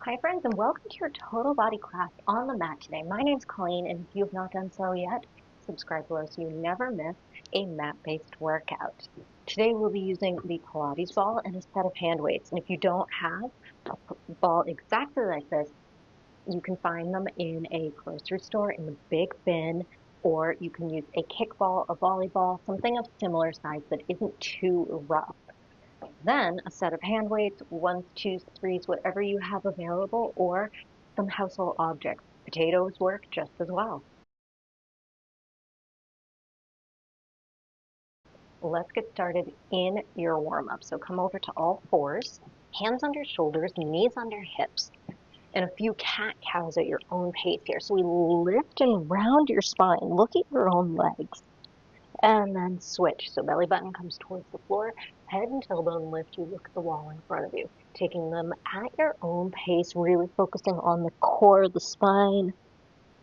Hi friends, and welcome to your total body class on the mat today. My name's Colleen, and if you have not done so yet, subscribe below so you never miss a mat-based workout. Today we'll be using the Pilates ball and a set of hand weights. And if you don't have a ball exactly like this, you can find them in a grocery store in the big bin, or you can use a kickball, a volleyball, something of similar size that isn't too rough. Then a set of hand weights, ones, twos, threes, whatever you have available, or some household objects. Potatoes work just as well. Let's get started in your warm-up. So come over to all fours, hands under shoulders, knees under hips, and a few cat-cows at your own pace here. So we lift and round your spine. Look at your own legs. And then switch. So belly button comes towards the floor, head and tailbone lift, you look at the wall in front of you. Taking them at your own pace, really focusing on the core of the spine,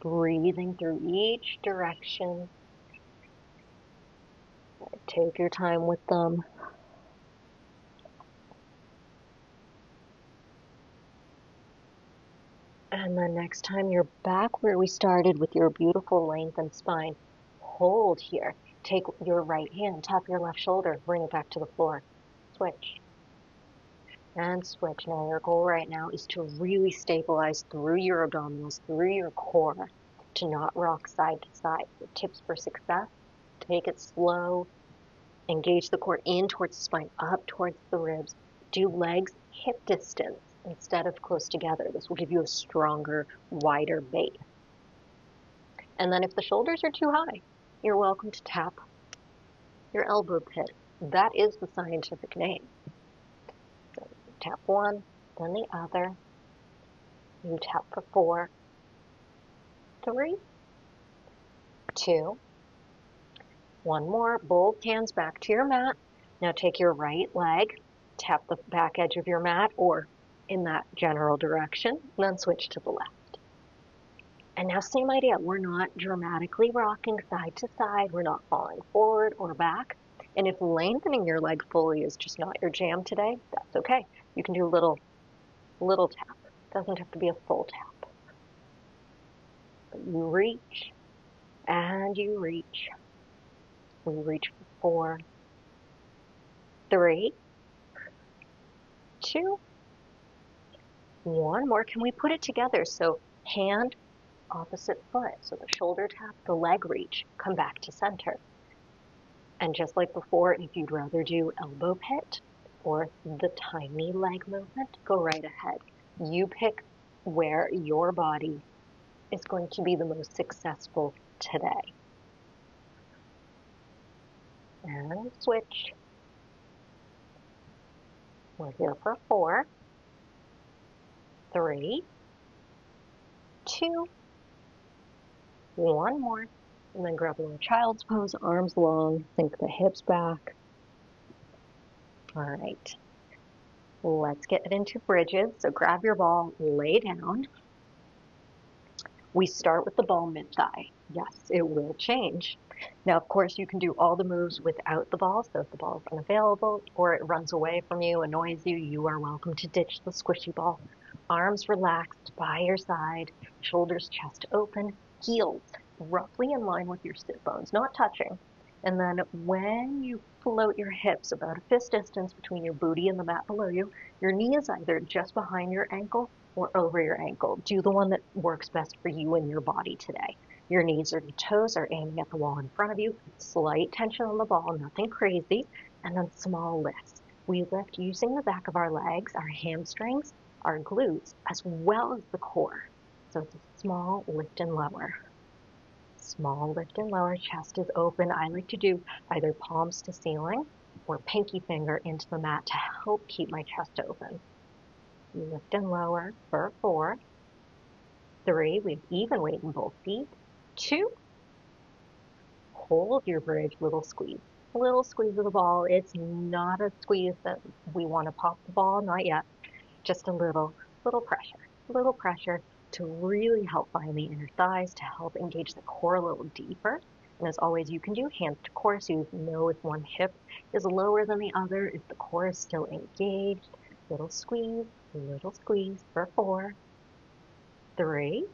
breathing through each direction. Take your time with them. And then next time you're back where we started with your beautiful lengthened spine. Hold here. Take your right hand, tap your left shoulder, bring it back to the floor. Switch. And switch. Now your goal right now is to really stabilize through your abdominals, through your core, to not rock side to side. The tips for success: take it slow, engage the core in towards the spine, up towards the ribs. Do legs hip distance instead of close together. This will give you a stronger, wider base. And then if the shoulders are too high, you're welcome to tap your elbow pit. That is the scientific name. So tap one, then the other. You tap for 4, 3, 2, one more. Both hands back to your mat. Now take your right leg, tap the back edge of your mat or in that general direction, and then switch to the left. And now same idea. We're not dramatically rocking side to side. We're not falling forward or back. And if lengthening your leg fully is just not your jam today, that's okay. You can do a little tap. It doesn't have to be a full tap. But you reach and you reach. We reach for 4, 3, 2, one more. Can we put it together? So hand, opposite foot. So the shoulder tap, the leg reach, come back to center. And just like before, if you'd rather do elbow pit or the tiny leg movement, go right ahead. You pick where your body is going to be the most successful today. And switch. We're here for 4, 3, 2, one more. And then grab a little child's pose, arms long, sink the hips back. All right. Let's get into bridges. So grab your ball, lay down. We start with the ball mid-thigh. Yes, it will change. Now, of course, you can do all the moves without the ball. So if the ball is unavailable or it runs away from you, annoys you, you are welcome to ditch the squishy ball. Arms relaxed by your side, shoulders, chest open, heels roughly in line with your sit bones, not touching. And then when you float your hips about a fist distance between your booty and the mat below you, your knee is either just behind your ankle or over your ankle. Do the one that works best for you and your body today. Your knees or your toes are aiming at the wall in front of you. Slight tension on the ball, nothing crazy. And then small lifts. We lift using the back of our legs, our hamstrings, our glutes, as well as the core. So it's a small lift and lower. Small lift and lower, chest is open. I like to do either palms to ceiling or pinky finger into the mat to help keep my chest open. Lift and lower for 4, 3, we have even weight in both feet, 2, hold your bridge, little squeeze. A little squeeze of the ball. It's not a squeeze that we want to pop the ball, not yet. Just a little pressure to really help find the inner thighs, to help engage the core a little deeper. And as always, you can do hands to core, so you know if one hip is lower than the other, if the core is still engaged. Little squeeze, little squeeze for 4, 3,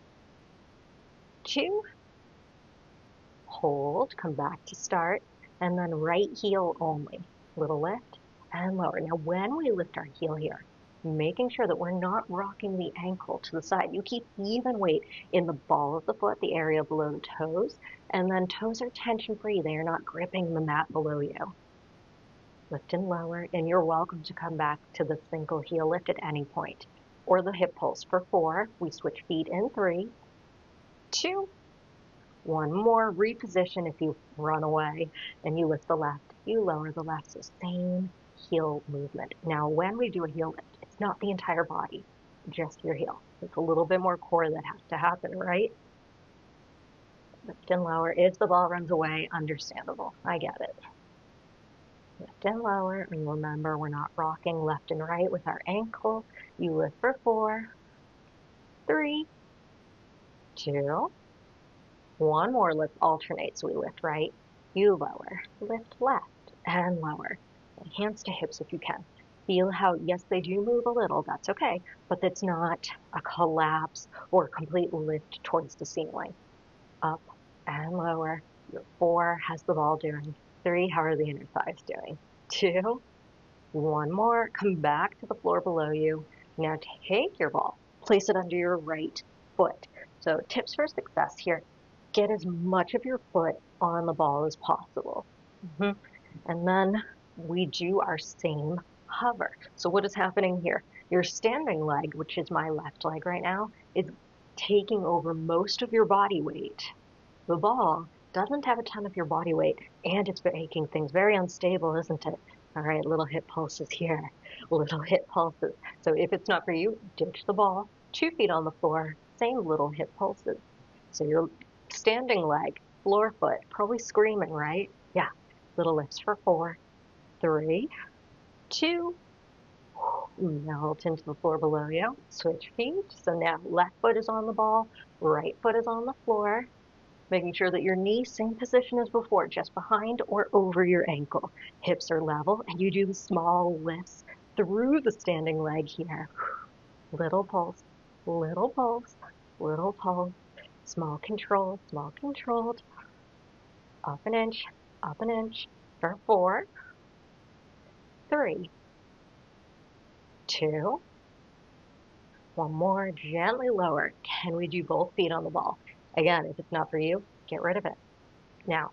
2, hold, come back to start, and then right heel only. Little lift and lower. Now when we lift our heel here, making sure that we're not rocking the ankle to the side. You keep even weight in the ball of the foot, the area below the toes, and then toes are tension free. They are not gripping the mat below you. Lift and lower, and you're welcome to come back to the single heel lift at any point. Or the hip pulse for 4. We switch feet in 3, 2, 1 more. Reposition if you run away and you lift the left, you lower the left. So same heel movement. Now when we do a heel lift, it's not the entire body, just your heel. It's a little bit more core that has to happen, right? Lift and lower. If the ball runs away, understandable. I get it. Lift and lower, and remember we're not rocking left and right with our ankle. You lift for 4, 3, 2, 1 more. Let's alternate. So we lift right, you lower, lift left, and lower. And hands to hips if you can. Feel how, yes, they do move a little, that's okay, but it's not a collapse or a complete lift towards the ceiling. Up and lower. Your 4, how's the ball doing? 3, how are the inner thighs doing? 2, 1 more. Come back to the floor below you. Now take your ball, place it under your right foot. So tips for success here. Get as much of your foot on the ball as possible. And then we do our same hover. So what is happening here? Your standing leg, which is my left leg right now, is taking over most of your body weight. The ball doesn't have a ton of your body weight, and it's making things very unstable, isn't it? All right, little hip pulses here, little hip pulses. So if it's not for you, ditch the ball, 2 feet on the floor, same little hip pulses. So your standing leg, floor foot, probably screaming, right? Yeah, little lifts for 4, 3, 2, melt into the floor below you, switch feet. So now left foot is on the ball, right foot is on the floor, making sure that your knee, same position as before, just behind or over your ankle. Hips are level, and you do the small lifts through the standing leg here. Little pulse, little pulse, little pulse, small controlled, up an inch, for 4, 3, 2, 1 more, gently lower. Can we do both feet on the ball? Again, if it's not for you, get rid of it. Now,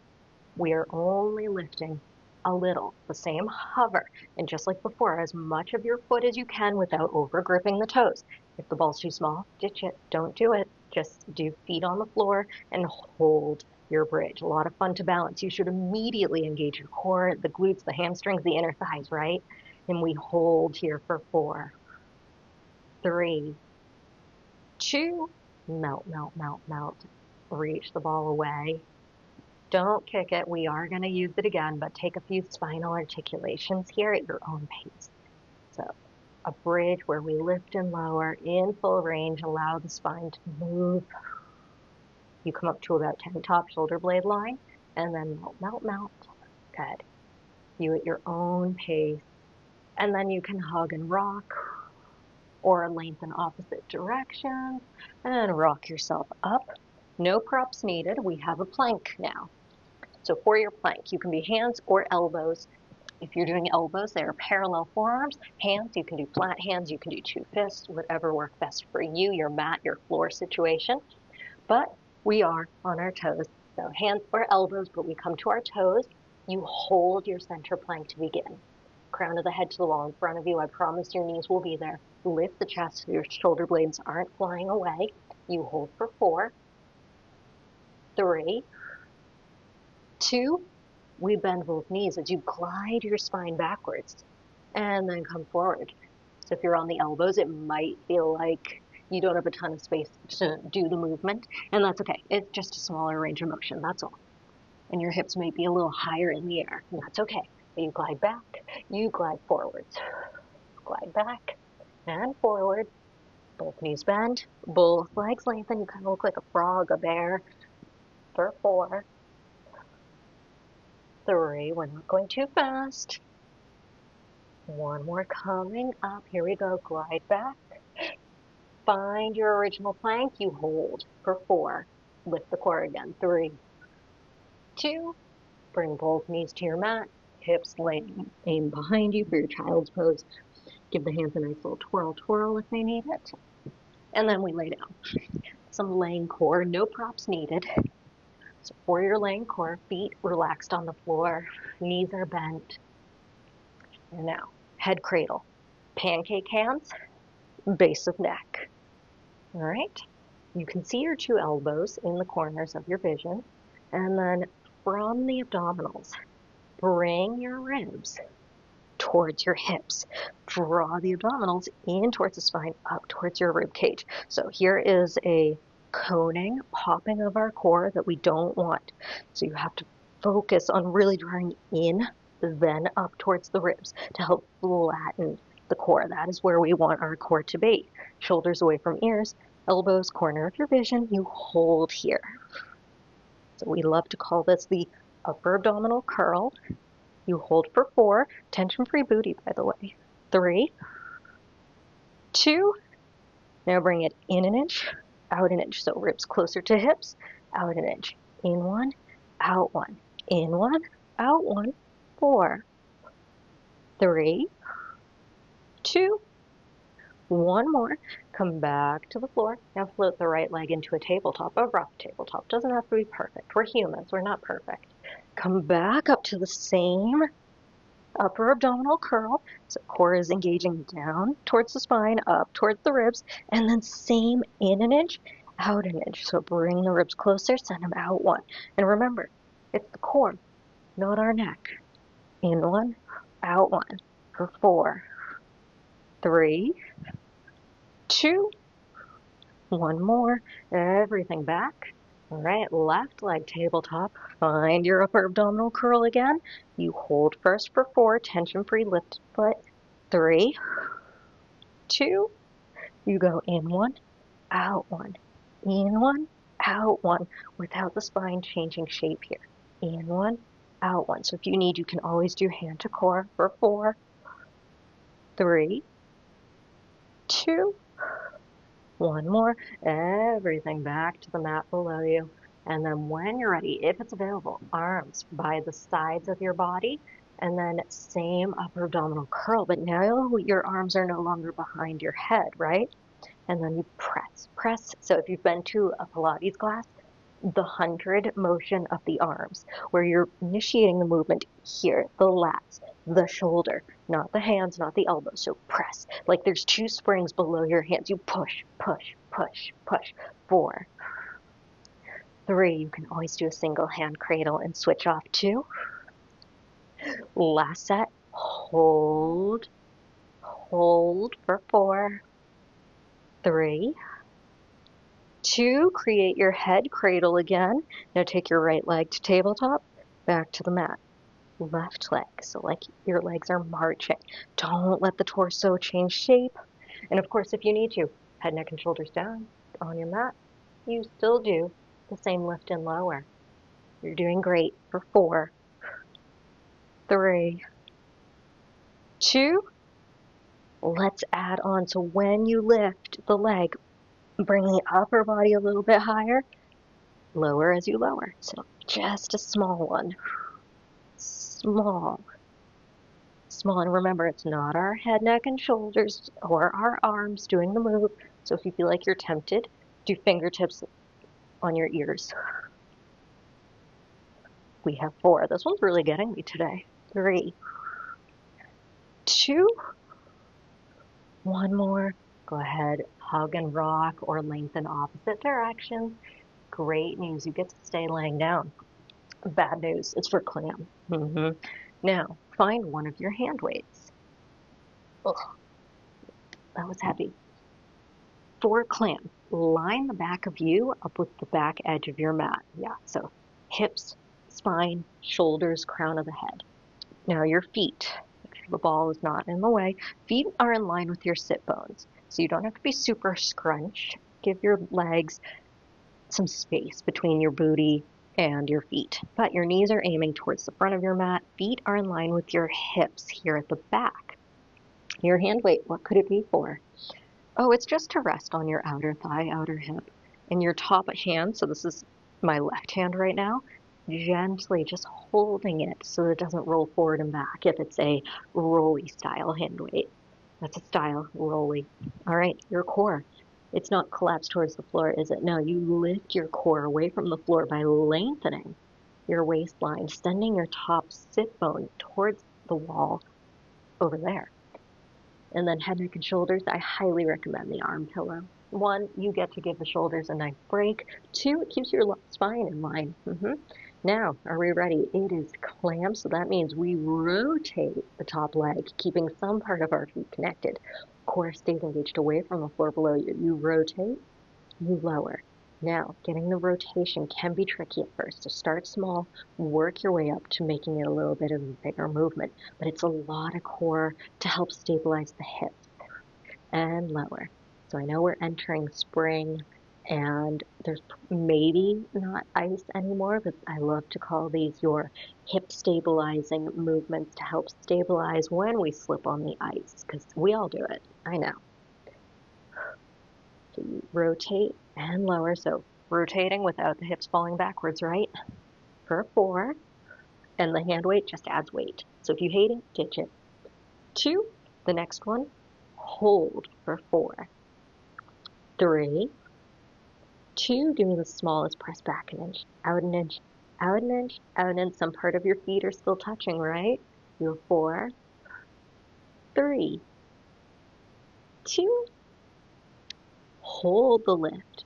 we are only lifting a little, the same hover, and just like before, as much of your foot as you can without over gripping the toes. If the ball's too small, ditch it, don't do it. Just do feet on the floor and hold your bridge. A lot of fun to balance. You should immediately engage your core, the glutes, the hamstrings, the inner thighs, right? And we hold here for 4, 3, 2, melt, reach the ball away. Don't kick it. We are going to use it again, but take a few spinal articulations here at your own pace. So a bridge where we lift and lower in full range, allow the spine to move. You come up to about 10 top shoulder blade line, and then melt. Good. You at your own pace. And then you can hug and rock, or lengthen opposite directions, and rock yourself up. No props needed. We have a plank now. So for your plank, you can be hands or elbows. If you're doing elbows, they are parallel forearms. Hands, you can do flat hands, you can do 2 fists, whatever works best for you, your mat, your floor situation. But we are on our toes. So hands or elbows, but we come to our toes. You hold your center plank to begin. Crown of the head to the wall in front of you. I promise your knees will be there. Lift the chest so your shoulder blades aren't flying away. You hold for 4, 3, 2, we bend both knees as you glide your spine backwards and then come forward. So if you're on the elbows, it might feel like you don't have a ton of space to do the movement, and that's okay. It's just a smaller range of motion, that's all. And your hips may be a little higher in the air, and that's okay. You glide back, you glide forwards. Glide back and forward. Both knees bend, both legs lengthen. You kind of look like a frog, a bear. For 4, 3, we're not going too fast. One more coming up. Here we go. Glide back. Find your original plank. You hold for 4. Lift the core again. 3, 2. Bring both knees to your mat. Hips laying. Aim behind you for your child's pose. Give the hands a nice little twirl, twirl if they need it. And then we lay down. Some laying core. No props needed. So for your laying core, feet relaxed on the floor. Knees are bent. And now, head cradle. Pancake hands. Base of neck. All right. You can see your 2 elbows in the corners of your vision. And then from the abdominals, bring your ribs towards your hips. Draw the abdominals in towards the spine, up towards your rib cage. So here is a coning, popping of our core that we don't want. So you have to focus on really drawing in, then up towards the ribs to help flatten the core. That is where we want our core to be. Shoulders away from ears, elbows, corner of your vision. You hold here. So we love to call this the upper abdominal curl. You hold for 4, tension-free booty, by the way. 3, 2, now bring it in an inch, out an inch. So ribs closer to hips, out an inch. In 1, out 1. In 1, out 1. 4, 3, 2, 1 more. Come back to the floor. Now float the right leg into a tabletop, a rough tabletop. Doesn't have to be perfect. We're humans. We're not perfect. Come back up to the same upper abdominal curl. So core is engaging down towards the spine, up towards the ribs, and then same in an inch, out an inch. So bring the ribs closer, send them out 1. And remember, it's the core, not our neck. In 1, out 1 for 4, 3, 2, 1 more. Everything back. All right, left leg tabletop. Find your upper abdominal curl again. You hold first for 4, tension-free lift foot. 3, 2, you go in 1, out 1. In 1, out 1, without the spine changing shape here. In 1, out 1. So if you need, you can always do hand to core for 4, 3, 2, 1 more. Everything back to the mat below you. And then when you're ready, if it's available, arms by the sides of your body, and then same upper abdominal curl. But now your arms are no longer behind your head, right? And then you press, press. So if you've been to a Pilates class, the 100 motion of the arms, where you're initiating the movement here, the lats, the shoulder, not the hands, not the elbows. So press, like there's 2 springs below your hands. You push, push, push, push. 4, 3, you can always do a single hand cradle and switch off 2. Last set, hold, hold for 4, 3, 2, create your head cradle again. Now take your right leg to tabletop, back to the mat. Left leg, so like your legs are marching. Don't let the torso change shape. And of course, if you need to, head, neck, and shoulders down on your mat, you still do the same lift and lower. You're doing great for 4, 3, 2. Let's add on. So when you lift the leg, bring the upper body a little bit higher, lower as you lower. So just a small one. Small. Small. And remember, it's not our head, neck, and shoulders or our arms doing the move. So if you feel like you're tempted, do fingertips on your ears. We have 4. This one's really getting me today. 3, 2, 1 more. Go ahead, hug and rock or lengthen opposite directions. Great news, you get to stay laying down. Bad news, it's for clam. Now, find one of your hand weights. Ugh, that was heavy. For clam, line the back of you up with the back edge of your mat. Yeah, so hips, spine, shoulders, crown of the head. Now your feet, make sure the ball is not in the way. Feet are in line with your sit bones, so you don't have to be super scrunched. Give your legs some space between your booty and your feet, but your knees are aiming towards the front of your mat. Feet are in line with your hips here at the back. Your hand weight, what could it be for? Oh, it's just to rest on your outer thigh, outer hip, and your top hand, so this is my left hand right now, gently just holding it so it doesn't roll forward and back if it's a rolly style hand weight. That's a style, rolly. All right, your core. It's not collapsed towards the floor, is it? No, you lift your core away from the floor by lengthening your waistline, sending your top sit bone towards the wall over there. And then head, neck, and shoulders, I highly recommend the arm pillow. 1, you get to give the shoulders a nice break. 2, it keeps your spine in line. Now, are we ready? It is clamped, so that means we rotate the top leg, keeping some part of our feet connected. Core stays engaged away from the floor below you. You rotate, you lower. Now, getting the rotation can be tricky at first, so start small, work your way up to making it a little bit of a bigger movement, but it's a lot of core to help stabilize the hips and lower. So I know we're entering spring and there's maybe not ice anymore, but I love to call these your hip stabilizing movements to help stabilize when we slip on the ice, because we all do it, I know. So you rotate and lower, so rotating without the hips falling backwards, right? For 4, and the hand weight just adds weight. So if you hate it, ditch it. 2, the next one, hold for 4. 3, 2, give me the smallest, press back an inch, out an inch, out an inch, out an inch. Some part of your feet are still touching, right? Your 4, 3, 2, hold the lift.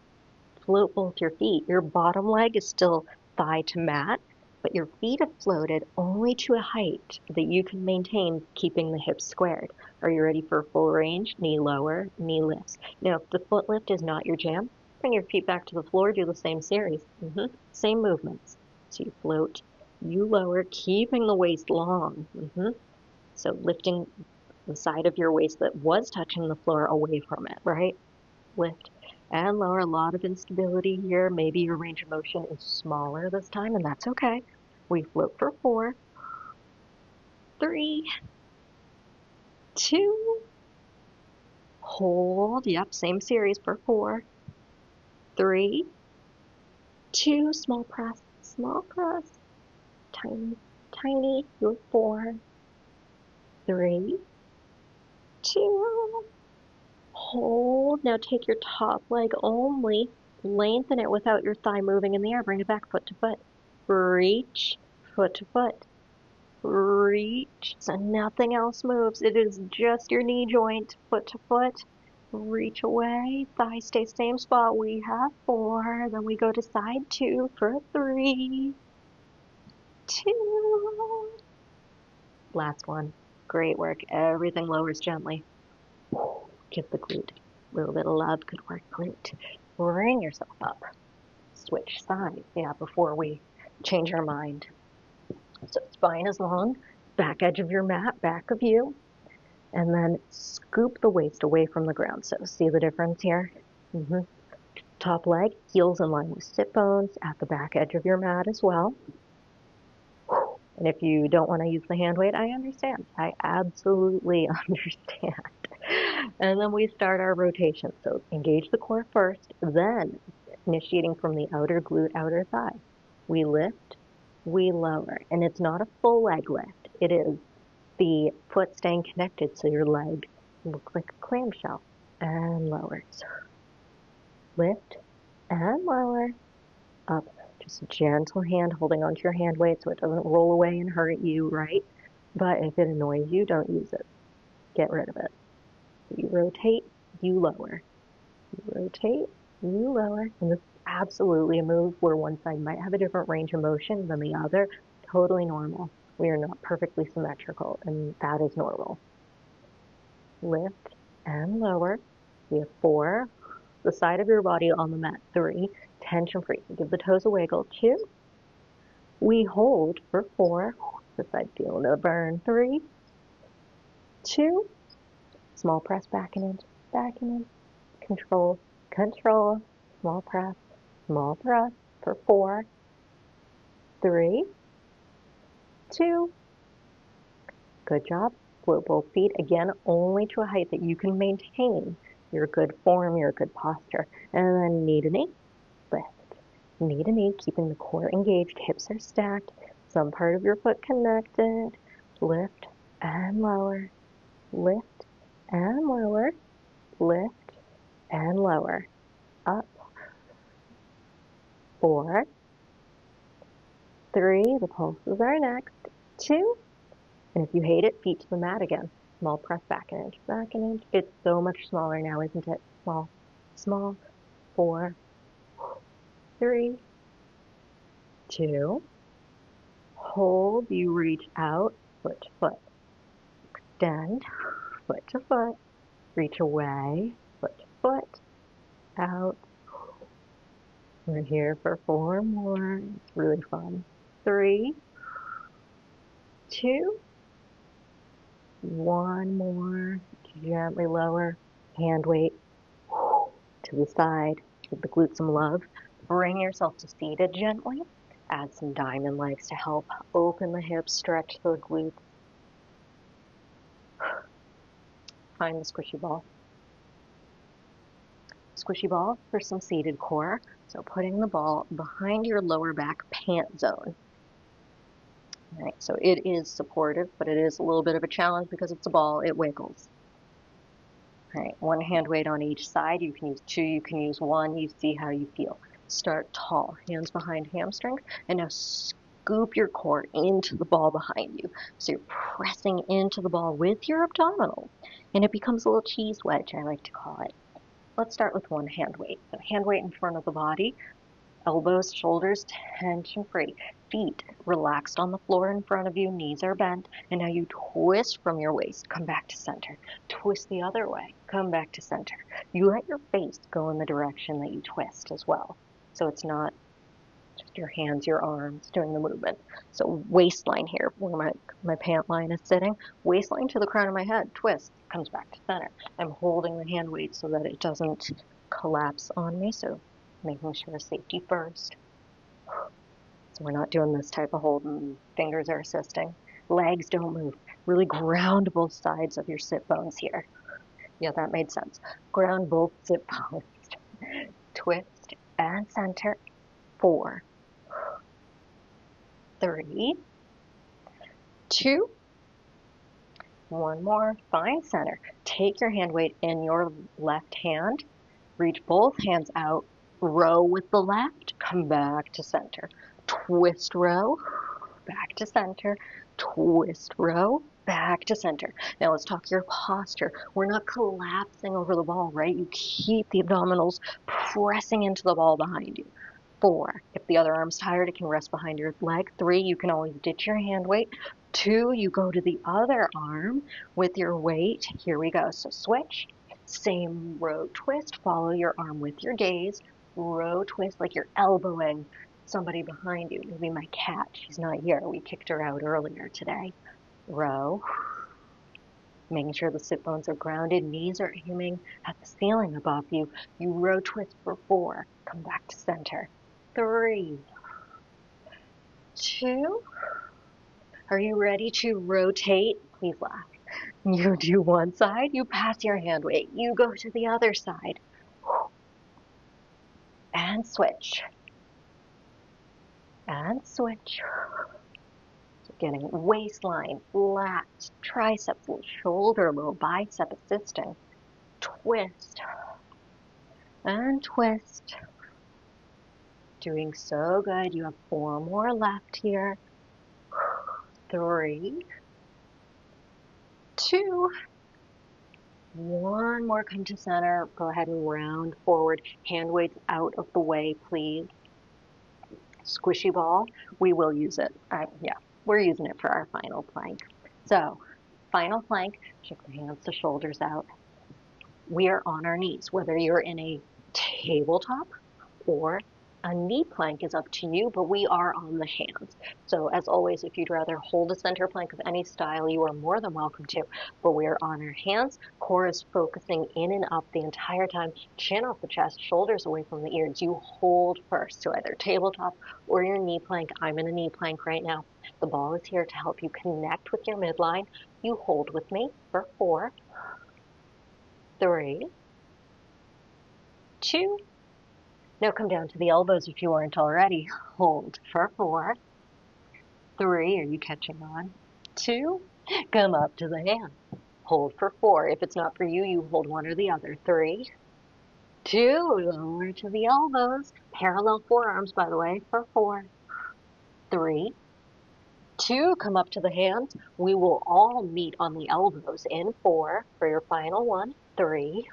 Float both your feet. Your bottom leg is still thigh to mat, but your feet have floated only to a height that you can maintain keeping the hips squared. Are you ready for full range? Knee lower, knee lifts. Now, if the foot lift is not your jam, bring your feet back to the floor, do the same series. Same movements. So you float, you lower, keeping the waist long. So lifting the side of your waist that was touching the floor away from it, right? Lift and lower. A lot of instability here. Maybe your range of motion is smaller this time, and that's okay. We float for 4, 3, 2, hold. Yep, same series for 4, 3, 2, small press, tiny, tiny. Your 4, 3, 2, hold. Now take your top leg only, lengthen it without your thigh moving in the air. Bring it back foot to foot. Reach, foot to foot. Reach, so nothing else moves. It is just your knee joint, foot to foot. Reach away, thigh stays same spot. We have 4, then we go to side 2 for 3, 2. Last one. Great work. Everything lowers gently. Give the glute a little bit of love. Good work, glute. Bring yourself up. Switch sides, before we change our mind. So spine is long, back edge of your mat, back of you, and then scoop the waist away from the ground. So see the difference here? Top leg, heels in line with sit bones, at the back edge of your mat as well. And if you don't want to use the hand weight, I understand. I absolutely understand. And then we start our rotation. So engage the core first, then initiating from the outer glute, outer thigh. We lift, we lower, and it's not a full leg lift. It is the foot staying connected so your leg looks like a clamshell, and lower. So lift and lower, up. Just gentle hand holding onto your hand weight so it doesn't roll away and hurt you, right? But if it annoys you, don't use it. Get rid of it. You rotate, you lower. You rotate, you lower. And this is absolutely a move where one side might have a different range of motion than the other. Totally normal. We are not perfectly symmetrical, and that is normal. Lift and lower. We have 4. The side of your body on the mat. 3. Tension free. So give the toes a wiggle. 2. We hold for 4. This side feeling the burn. 3, 2. Small press back and in. Control, control. Small press for 4, 3, 2. Good job. Float both feet, again, only to a height that you can maintain your good form, your good posture. And then knee to knee, lift. Knee to knee, keeping the core engaged, hips are stacked, some part of your foot connected. Lift and lower, lift and lower, lift and lower. Up. 4, 3, the pulses are next. 2, and if you hate it, feet to the mat again. Small press back an inch, back an inch. It's so much smaller now, isn't it? Small, small. 4, 3, 2. Hold, you reach out, foot to foot. Extend, foot to foot. Reach away, foot to foot. Out. We're here for 4 more. It's really fun. 3, 2, 1 more. Gently lower. Hand weight to the side. Give the glutes some love. Bring yourself to seated gently. Add some diamond legs to help open the hips, stretch the glutes. Find the squishy ball. Squishy ball for some seated core. So putting the ball behind your lower back pant zone. All right, so it is supportive, but it is a little bit of a challenge because it's a ball, it wiggles. All right, 1 hand weight on each side. You can use 2, you can use 1. You see how you feel. Start tall, hands behind hamstrings, and now scoop your core into the ball behind you. So you're pressing into the ball with your abdominals, and it becomes a little cheese wedge, I like to call it. Let's start with 1 hand weight. So hand weight in front of the body, elbows, shoulders, tension free. Feet relaxed on the floor in front of you, knees are bent, and now you twist from your waist, come back to center. Twist the other way, come back to center. You let your face go in the direction that you twist as well. So it's not just your hands, your arms doing the movement. So waistline here, where my pant line is sitting, waistline to the crown of my head, twist, comes back to center. I'm holding the hand weight so that it doesn't collapse on me, so making sure safety first. So we're not doing this type of hold and fingers are assisting. Legs don't move. Really ground both sides of your sit bones here. Yeah, that made sense. Ground both sit bones. Twist and center. 4, 3, 2, 1 more. Find center. Take your hand weight in your left hand. Reach both hands out. Row with the left. Come back to center. Twist, row. Back to center. Twist, row. Back to center. Now let's talk your posture. We're not collapsing over the ball, right? You keep the abdominals pressing into the ball behind you. 4, if the other arm's tired, it can rest behind your leg. 3, you can always ditch your hand weight. 2, you go to the other arm with your weight. Here we go. So switch. Same row twist. Follow your arm with your gaze. Row twist like you're elbowing somebody behind you. Maybe my cat. She's not here. We kicked her out earlier today. Row. Making sure the sit bones are grounded. Knees are aiming at the ceiling above you. You row twist for 4. Come back to center. 3, 2. Are you ready to rotate? Please laugh. You do one side, you pass your hand weight. You go to the other side. And switch. And switch. So getting waistline, lats, triceps, little shoulder, little bicep assisting. Twist. And twist. Doing so good. You have 4 more left here. 3, 2, 1 more. Come to center. Go ahead and round forward. Hand weights out of the way, please. Squishy ball. We will use it. Yeah, we're using it for our final plank. So, final plank. Shift the hands, the shoulders out. We are on our knees. Whether you're in a tabletop or a knee plank is up to you, but we are on the hands. So as always, if you'd rather hold a center plank of any style, you are more than welcome to, but we are on our hands. Core is focusing in and up the entire time, chin off the chest, shoulders away from the ears. You hold first, so either tabletop or your knee plank. I'm in a knee plank right now. The ball is here to help you connect with your midline, You hold with me for 4, 3, 2. Now come down to the elbows if you aren't already. Hold for 4, 3. Are you catching on? 2. Come up to the hand. Hold for 4. If it's not for you, you hold one or the other. 3, 2. Lower to the elbows. Parallel forearms, by the way, for 4, 3, 2. Come up to the hands. We will all meet on the elbows in 4 for your final one. 3,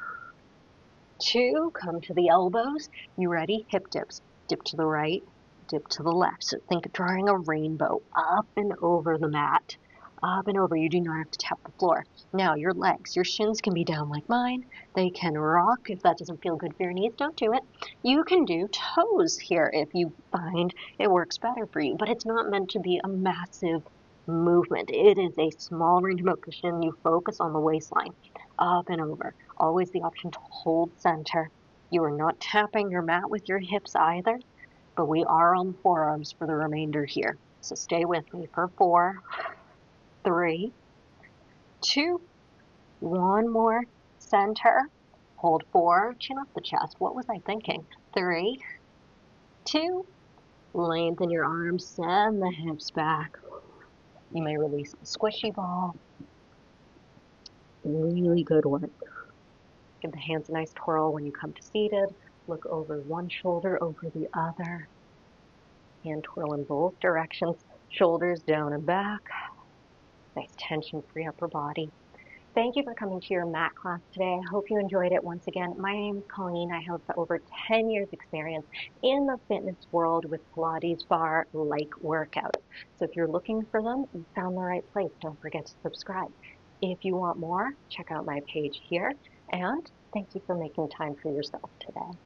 2. Come to the elbows. You ready? Hip dips. Dip to the right, dip to the left. So think of drawing a rainbow up and over the mat. Up and over. You do not have to tap the floor. Now, your legs, your shins can be down like mine. They can rock. If that doesn't feel good for your knees, don't do it. You can do toes here if you find it works better for you. But it's not meant to be a massive movement. It is a small range of motion. You focus on the waistline. Up and over. Always the option to hold center. You are not tapping your mat with your hips either, but we are on the forearms for the remainder here. So stay with me for 4, 3, 2, one more, center, hold 4, chin up the chest. What was I thinking? 3, 2, lengthen your arms, send the hips back. You may release the squishy ball. Really good work. Give the hands a nice twirl when you come to seated. Look over one shoulder, over the other. Hand twirl in both directions. Shoulders down and back. Nice tension-free upper body. Thank you for coming to your mat class today. I hope you enjoyed it. Once again, my name is Colleen. I have over 10 years experience in the fitness world with Pilates bar-like workouts. So if you're looking for them, you found the right place. Don't forget to subscribe. If you want more, check out my page here. And thank you for making time for yourself today.